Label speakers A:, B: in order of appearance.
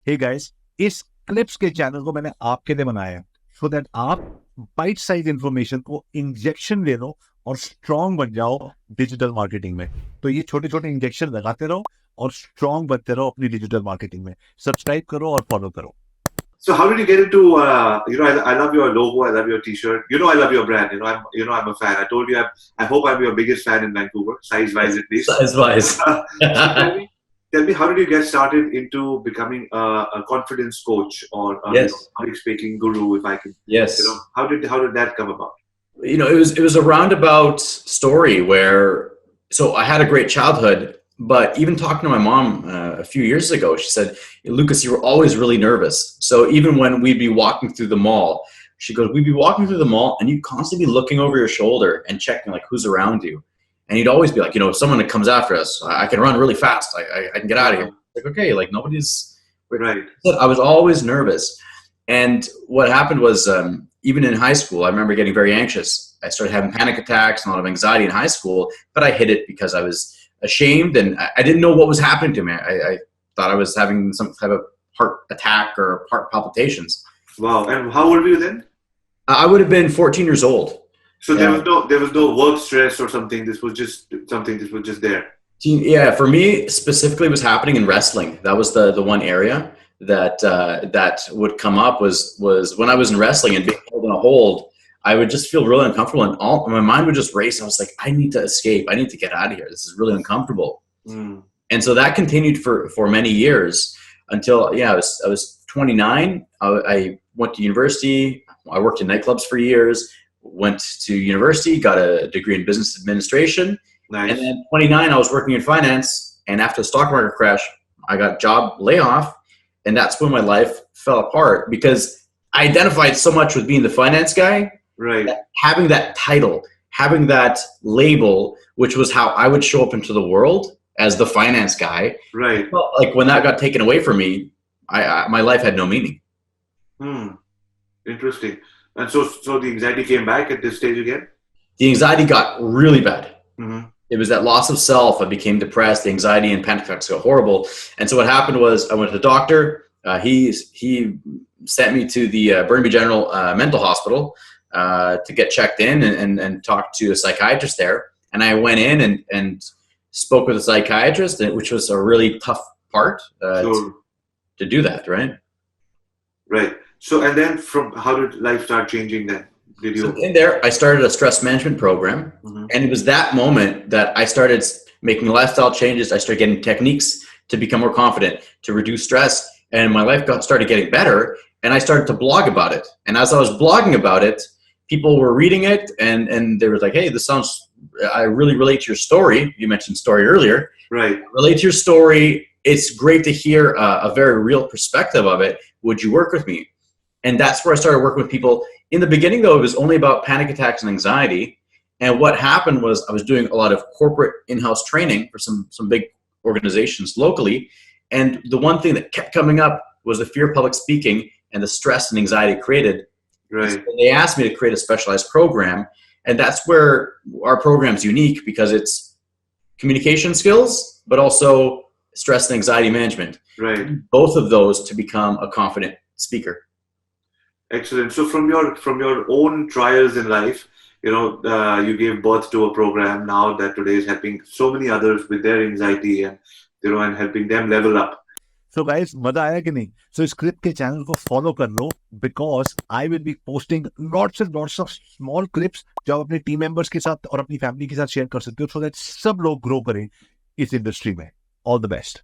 A: Hey guys, इस clips के channel को मैंने आपके लिए बनाया है सो दैट आप बाइट साइज इंफॉर्मेशन को इंजेक्शन ले लो और स्ट्रांग बन जाओ डिजिटल मार्केटिंग में। तो ये छोटे छोटे इंजेक्शन लगाते रहो और स्ट्रांग बनते रहो अपनी डिजिटल मार्केटिंग में। सब्सक्राइब करो और फॉलो करो।
B: So how did you get into? I love your logo. I love your T-shirt. I love your brand. I'm a fan. I told you, I hope I'm your biggest fan in Vancouver, size-wise at least.
C: Size-wise.
B: So tell me, how did you get started into becoming a confidence coach or a
C: Yes.
B: public speaking guru, if I can?
C: Yes.
B: How did that come about?
C: It was a roundabout story where, so I had a great childhood, but even talking to my mom a few years ago, she said, Lucas, you were always really nervous. So even when we'd be walking through the mall, she goes, we'd be walking through the mall and you'd constantly be looking over your shoulder and checking like who's around you. And you'd always be like, if someone that comes after us, I can run really fast. I can get out of here. Like, okay, like nobody's
B: right.
C: I was always nervous. And what happened was, even in high school, I remember getting very anxious. I started having panic attacks and a lot of anxiety in high school, but I hid it because I was ashamed and I didn't know what was happening to me. I thought I was having some type of heart attack or heart palpitations.
B: Wow. And how old were you then?
C: I would have been 14 years old.
B: So there was no work stress or something. This was just something. This was just there.
C: Yeah, for me specifically, it was happening in wrestling. That was the one area that would come up was when I was in wrestling and being held in a hold. I would just feel really uncomfortable, and my mind would just race. I was like, I need to escape. I need to get out of here. This is really uncomfortable. And so that continued for many years until I was 29. I went to university. I worked in nightclubs for years. Went to university, got a degree in business administration.
B: Nice.
C: And then 29, I was working in finance. And after the stock market crash, I got job layoff. And that's when my life fell apart because I identified so much with being the finance guy.
B: Right.
C: Having that title, having that label, which was how I would show up into the world as the finance guy.
B: Right.
C: Well, like when that got taken away from me, my life had no meaning.
B: Interesting. And so the anxiety came back at this stage again?
C: The anxiety got really bad.
B: Mm-hmm.
C: It was that loss of self. I became depressed. The anxiety and panic attacks got horrible. And so what happened was I went to the doctor. He sent me to the Burnaby General Mental Hospital to get checked in and talk to a psychiatrist there. And I went in and spoke with a psychiatrist, which was a really tough part to do that, right?
B: Right. So, and then how did life start changing then?
C: So in there, I started a stress management program. And it was that moment that I started making lifestyle changes. I started getting techniques to become more confident, to reduce stress. And my life started getting better. And I started to blog about it. And as I was blogging about it, people were reading it and they were like, hey, I really relate to your story. You mentioned story earlier.
B: Right.
C: Relate to your story. It's great to hear a very real perspective of it. Would you work with me? And that's where I started working with people. In the beginning, though, it was only about panic attacks and anxiety. And what happened was I was doing a lot of corporate in-house training for some big organizations locally. And the one thing that kept coming up was the fear of public speaking and the stress and anxiety it created.
B: Right.
C: So they asked me to create a specialized program. And that's where our program's unique because it's communication skills, but also stress and anxiety management.
B: Right.
C: Both of those to become a confident speaker.
B: Excellent. So from your own trials in life, you gave birth to a program now that today is helping so many others with their anxiety and and helping them level up.
A: So guys, मजा आया कि नहीं? So इस clip के channel को follow कर लो because I will be posting lots and lots of small clips जो आप अपने टीम मेंबर्स के साथ और अपनी फैमिली के साथ शेयर कर सकते हो so that सब लोग ग्रो करें इस इंडस्ट्री में. All the best.